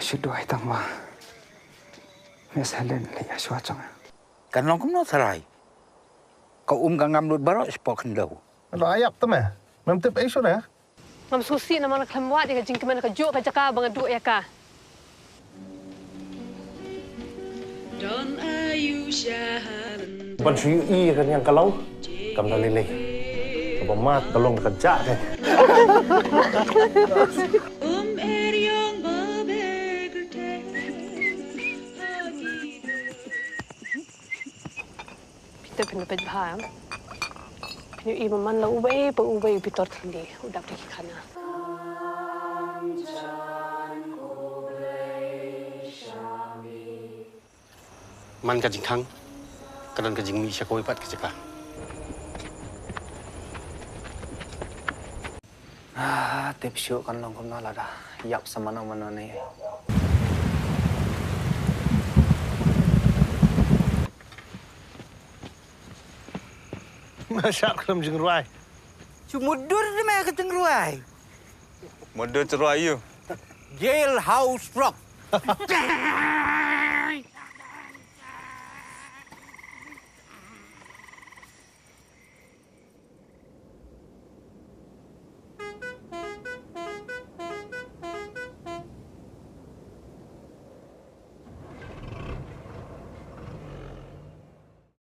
sự đuổi tăng mà mẹ sẽ lên lấy xóa chẳng Kan long kum no sarai. Kau gangam lut barok spoken low. Lo ayak tu meh. Mem tip isu dah. Mam susi nama nak lemwat dia jing keman ke juk ke caka bang duk ya ka. Don ayu syahalan. Ban suyu i kan yang kalau kam dah lele. Apa mat tolong kerja deh. Eryong babegerte. Kita pun dapat baham. Pinu i man la ubay pitor thili udap di kana. Man ka jing khang kadan ka jing mi sha koi pat ka chaka tiếp xúc con lòng không nói là đã dọc sao mà nó này Masya kelam jeng ruai. Cuma dur di mana keteng ruai. Mudah cerai you. Jailhouse rock.